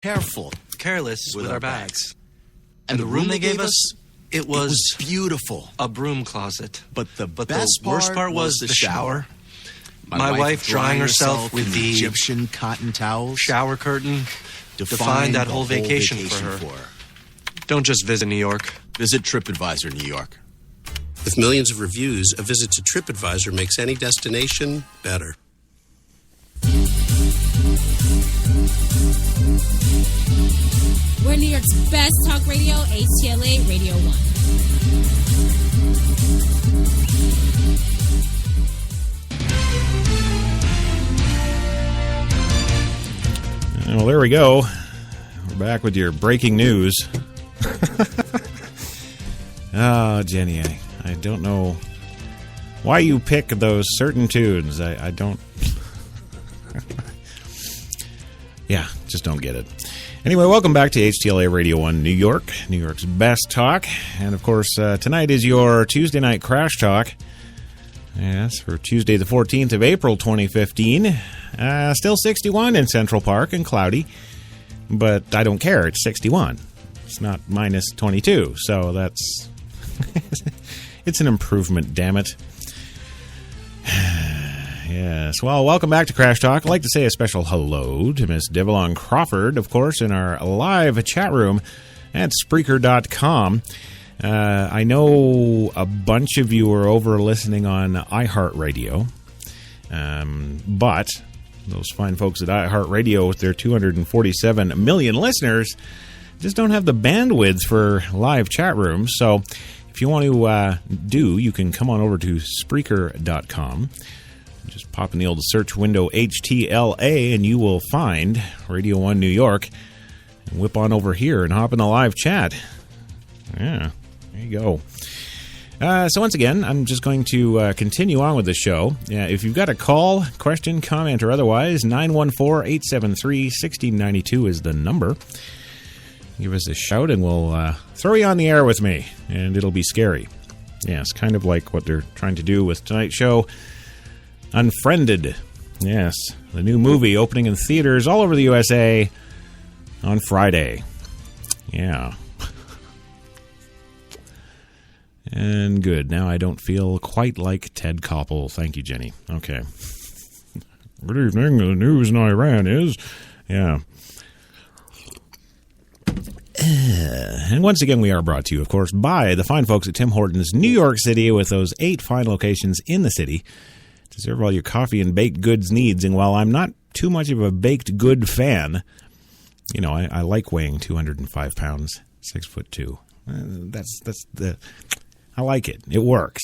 careless with our bags. And the room they gave us, it was beautiful. A broom closet. But the worst part was the shower. My wife drying herself with the Egyptian cotton towels. Shower curtain defined that whole vacation for her. Don't just visit New York. Visit TripAdvisor New York. With millions of reviews, a visit to TripAdvisor makes any destination better. We're New York's best talk radio, HTLA Radio 1. Well, there we go. We're back with your breaking news. Oh, Jenny, I don't know why you pick those certain tunes. I don't... Yeah, just don't get it. Anyway, welcome back to HTLA Radio 1 New York, New York's best talk. And, of course, tonight is your Tuesday night Crash Talk. Yes, for Tuesday the 14th of April, 2015. Still 61 in Central Park and cloudy. But I don't care. It's 61. It's not minus 22. So that's... it's an improvement, damn it. Yes. Well, welcome back to Crash Talk. I'd like to say a special hello to Miss Devlon Crawford, of course, in our live chat room at Spreaker.com. I know a bunch of you are over listening on iHeartRadio, but those fine folks at iHeartRadio with their 247 million listeners just don't have the bandwidth for live chat rooms. So if you want to you can come on over to Spreaker.com. Just pop in the old search window HTLA and you will find Radio 1 New York. And whip on over here and hop in the live chat. Yeah, there you go. So once again, I'm just going to continue on with the show. If you've got a call, question, comment, or otherwise, 914-873-1692 is the number. Give us a shout and we'll throw you on the air with me. And it'll be scary. Yes, kind of like what they're trying to do with tonight's show. Unfriended. Yes, the new movie opening in theaters all over the USA on Friday. Yeah. And good. Now I don't feel quite like Ted Koppel. Thank you, Jenny. Okay. Good evening. The news in Iran is... Yeah. And once again, we are brought to you, of course, by the fine folks at Tim Hortons, New York City, with those 8 fine locations in the city to serve all your coffee and baked goods needs. And while I'm not too much of a baked good fan, you know, I like weighing 205 pounds, 6'2". That's the... I like it. It works.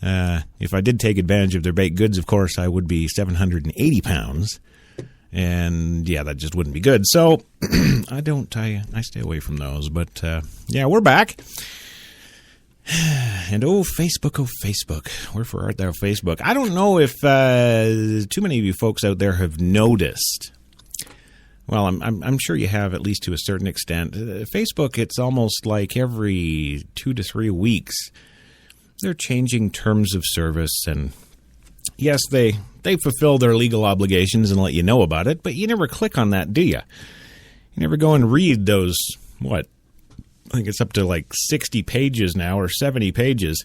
If I did take advantage of their baked goods, of course, I would be 780 pounds. And, yeah, that just wouldn't be good. So, I stay away from those. But, yeah, we're back. And, Facebook. Wherefore art thou, Facebook? I don't know if too many of you folks out there have noticed. Well, I'm sure you have, at least to a certain extent. Facebook, it's almost like every 2 to 3 weeks, they're changing terms of service. And, yes, they fulfill their legal obligations and let you know about it, but you never click on that, do you? You never go and read those, what? I think it's up to like 60 pages now, or 70 pages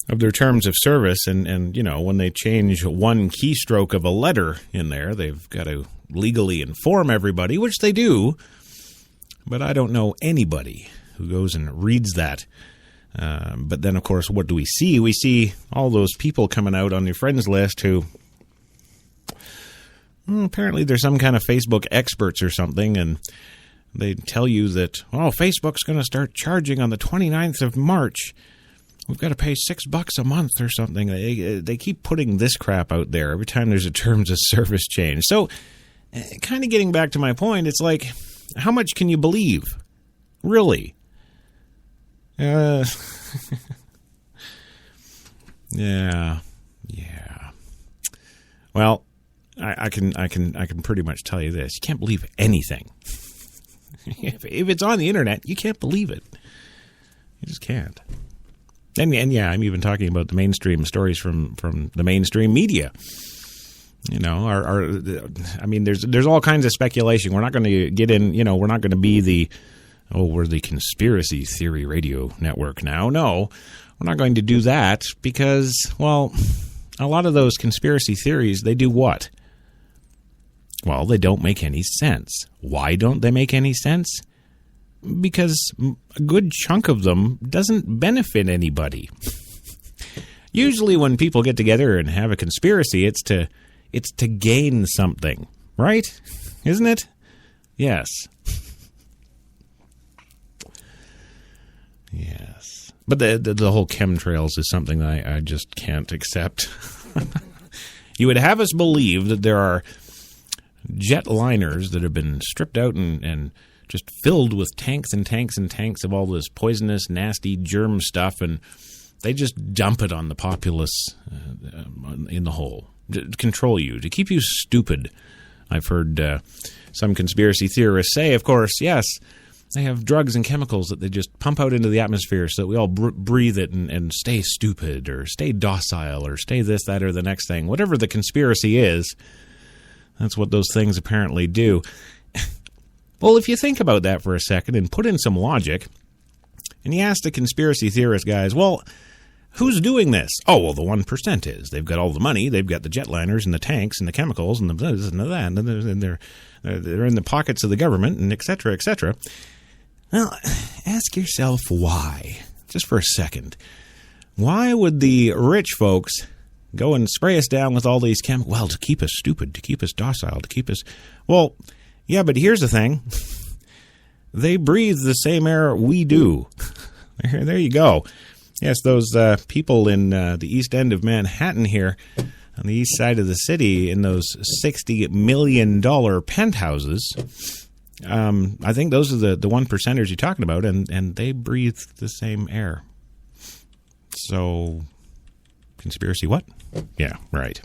of their terms of service. And you know, when they change one keystroke of a letter in there, they've got to legally inform everybody, which they do. But I don't know anybody who goes and reads that. But then, of course, what do we see? We see all those people coming out on your friends list who... Well, apparently there's some kind of Facebook experts or something, and they tell you that, oh, Facebook's going to start charging on the 29th of March. We've got to pay $6 a month or something. They keep putting this crap out there every time there's a terms of service change. So, kind of getting back to my point, it's like, how much can you believe? Really? Yeah. Well, I can pretty much tell you this: you can't believe anything. If it's on the internet, you can't believe it. You just can't. And yeah, I'm even talking about the mainstream stories from the mainstream media. You know, I mean, there's all kinds of speculation. We're not going to get in, you know, we're not going to be we're the conspiracy theory radio network now. No, we're not going to do that because, well, a lot of those conspiracy theories, they do what? Well, they don't make any sense. Why don't they make any sense? Because a good chunk of them doesn't benefit anybody. Usually when people get together and have a conspiracy, it's to gain something, right? Isn't it? Yes. Yes. But the whole chemtrails is something that I just can't accept. You would have us believe that there are jet liners that have been stripped out and just filled with tanks and tanks and tanks of all this poisonous, nasty germ stuff, and they just dump it on the populace in the hole to control you, to keep you stupid. I've heard some conspiracy theorists say, of course, yes, they have drugs and chemicals that they just pump out into the atmosphere so that we all breathe it and stay stupid or stay docile or stay this, that, or the next thing. Whatever the conspiracy is, that's what those things apparently do. Well, if you think about that for a second and put in some logic, and you ask the conspiracy theorist guys, well, who's doing this? Oh, well, the 1% is. They've got all the money. They've got the jetliners and the tanks and the chemicals and the this and the that, and they're in the pockets of the government, and et cetera, et cetera. Well, ask yourself why, just for a second. Why would the rich folks go and spray us down with all these chemicals? Well, to keep us stupid, to keep us docile, to keep us... Well, yeah, but here's the thing. They breathe the same air we do. There you go. Yes, those people in the east end of Manhattan here, on the east side of the city, in those $60 million penthouses... I think those are the 1%ers you're talking about, and they breathe the same air. So, conspiracy what? Yeah, right.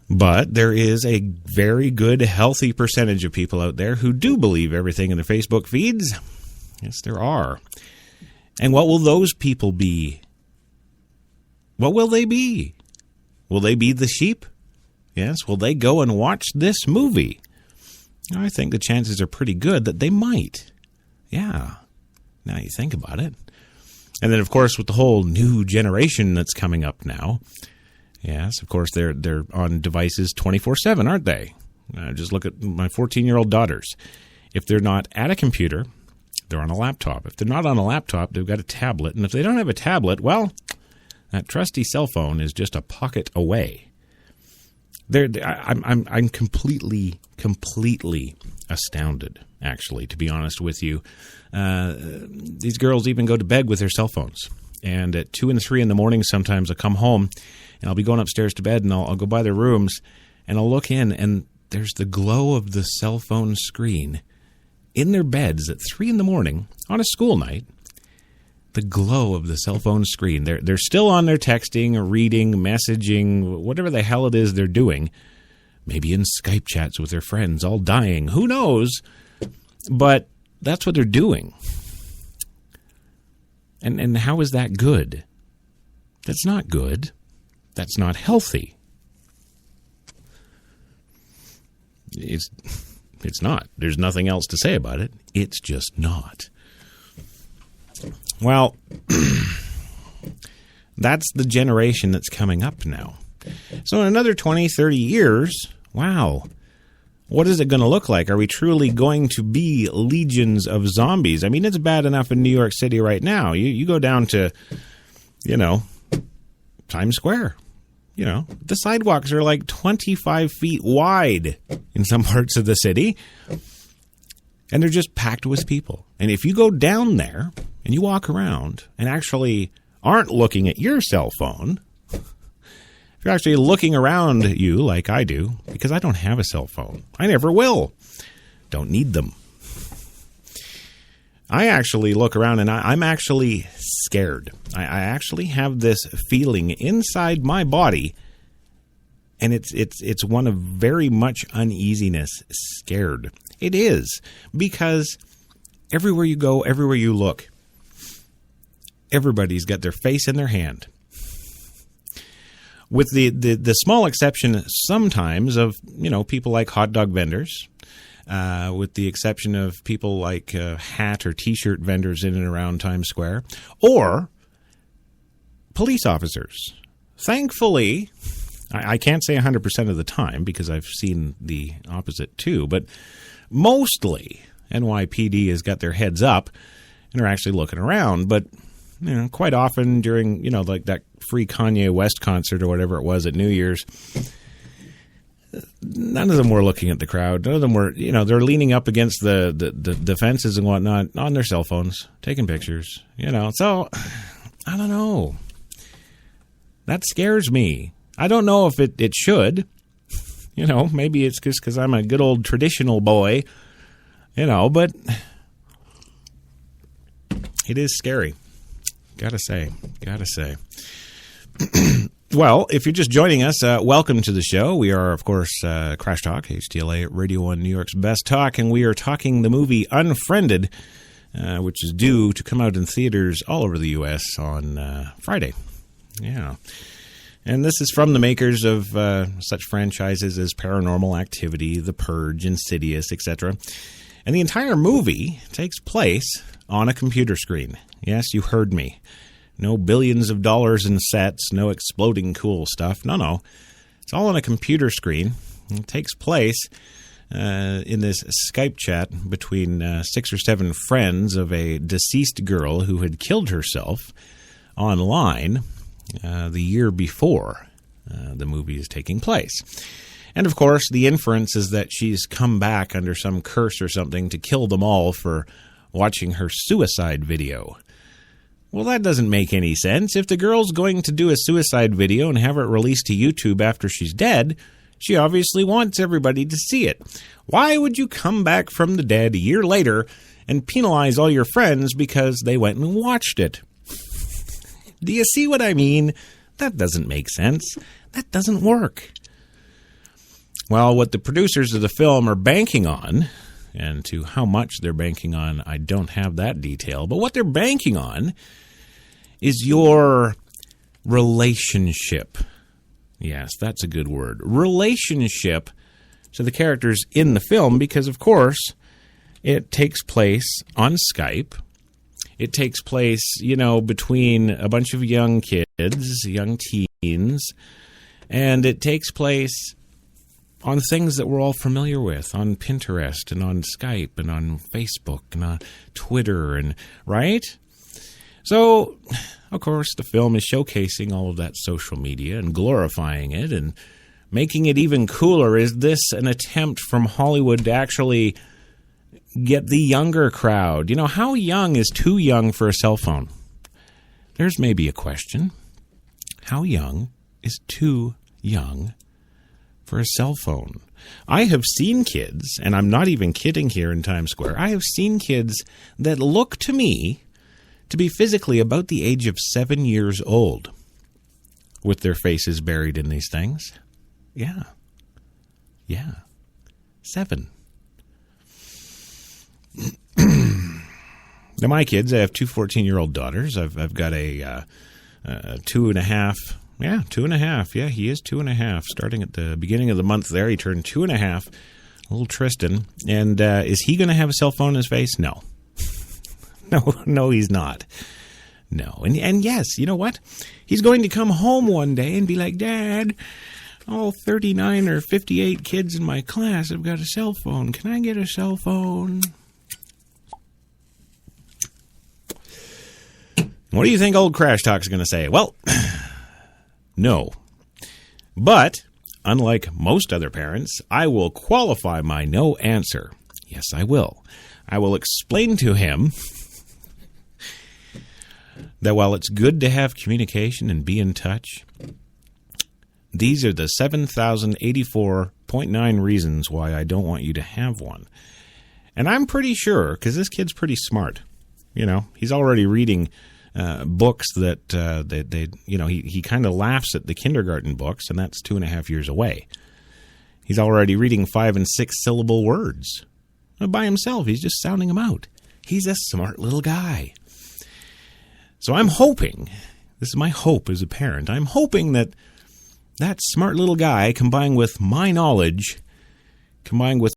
But there is a very good, healthy percentage of people out there who do believe everything in their Facebook feeds. Yes, there are. And what will those people be? What will they be? Will they be the sheep? Yes, will they go and watch this movie? I think the chances are pretty good that they might. Yeah, now you think about it. And then, of course, with the whole new generation that's coming up now, yes, of course, they're on devices 24/7, aren't they? Just look at my 14-year-old daughters. If they're not at a computer, they're on a laptop. If they're not on a laptop, they've got a tablet. And if they don't have a tablet, well, that trusty cell phone is just a pocket away. I'm completely astounded, actually, to be honest with you. These girls even go to bed with their cell phones. And at 2 and 3 in the morning, sometimes I'll come home, and I'll be going upstairs to bed, and I'll go by their rooms, and I'll look in, and there's the glow of the cell phone screen in their beds at 3 in the morning on a school night. The glow of the cell phone screen. They're still on their texting, reading, messaging, whatever the hell it is they're doing. Maybe in Skype chats with their friends, all dying. Who knows? But that's what they're doing. And how is that good? That's not good. That's not healthy. It's not. There's nothing else to say about it. It's just not. Well, that's the generation that's coming up now. So in another 20, 30 years, wow, what is it going to look like? Are we truly going to be legions of zombies? I mean, it's bad enough in New York City right now. You go down to, Times Square. The sidewalks are like 25 feet wide in some parts of the city. And they're just packed with people. And if you go down there and you walk around and actually aren't looking at your cell phone, if you're actually looking around you like I do, because I don't have a cell phone. I never will. Don't need them. I actually look around and I'm actually scared. I actually have this feeling inside my body, and it's one of very much uneasiness, scared. It is, because everywhere you go, everywhere you look, everybody's got their face in their hand. with the small exception sometimes of, people like hot dog vendors, with the exception of people like hat or T-shirt vendors in and around Times Square, or police officers. Thankfully, I can't say 100% of the time because I've seen the opposite too, but mostly NYPD has got their heads up and are actually looking around. But quite often during, like that free Kanye West concert or whatever it was at New Year's, none of them were looking at the crowd. None of them were, they're leaning up against the fences and whatnot on their cell phones, taking pictures, So, I don't know. That scares me. I don't know if it should. Maybe it's just because I'm a good old traditional boy, but it is scary. Gotta say. Well, if you're just joining us, welcome to the show. We are, of course, Crash Talk, HTLA, Radio 1, New York's best talk, and we are talking the movie Unfriended, which is due to come out in theaters all over the U.S. on Friday. Yeah. And this is from the makers of such franchises as Paranormal Activity, The Purge, Insidious, etc. And the entire movie takes place on a computer screen. Yes, you heard me. No billions of dollars in sets, no exploding cool stuff. No. It's all on a computer screen. It takes place in this Skype chat between 6 or 7 friends of a deceased girl who had killed herself online the year before the movie is taking place. And, of course, the inference is that she's come back under some curse or something to kill them all for watching her suicide video. Well, that doesn't make any sense. If the girl's going to do a suicide video and have it released to YouTube after she's dead, she obviously wants everybody to see it. Why would you come back from the dead a year later and penalize all your friends because they went and watched it? Do you see what I mean? That doesn't make sense. That doesn't work. Well, what the producers of the film are banking on, and to how much they're banking on, I don't have that detail, but what they're banking on is your relationship. Yes, that's a good word. Relationship to the characters in the film, because, of course, it takes place on Skype. It takes place, between a bunch of young kids, young teens, and it takes place on things that we're all familiar with, on Pinterest and on Skype and on Facebook and on Twitter, and right? So, of course, the film is showcasing all of that social media and glorifying it and making it even cooler. Is this an attempt from Hollywood to actually get the younger crowd? How young is too young for a cell phone? There's maybe a question. How young is too young for a cell phone? I have seen kids, and I'm not even kidding here in Times Square, I have seen kids that look to me to be physically about the age of 7 years old with their faces buried in these things. Yeah. 7. Now, my kids, I have 2 14-year-old daughters. I've got a 2.5. Yeah, 2.5. Yeah, he is 2.5. Starting at the beginning of the month there, he turned 2.5. Little Tristan. And is he going to have a cell phone in his face? No. No, he's not. No. And yes, you know what? He's going to come home one day and be like, Dad, all 39 or 58 kids in my class have got a cell phone. Can I get a cell phone? What do you think old Crash Talk's going to say? Well, no. But, unlike most other parents, I will qualify my no answer. Yes, I will. I will explain to him that while it's good to have communication and be in touch, these are the 7,084.9 reasons why I don't want you to have one. And I'm pretty sure, because this kid's pretty smart, he's already reading books that he kind of laughs at the kindergarten books, and that's 2.5 years away. He's already reading 5 and 6 syllable words by himself. He's just sounding them out. He's a smart little guy. So I'm hoping, this is my hope as a parent, I'm hoping that that smart little guy, combined with my knowledge, combined with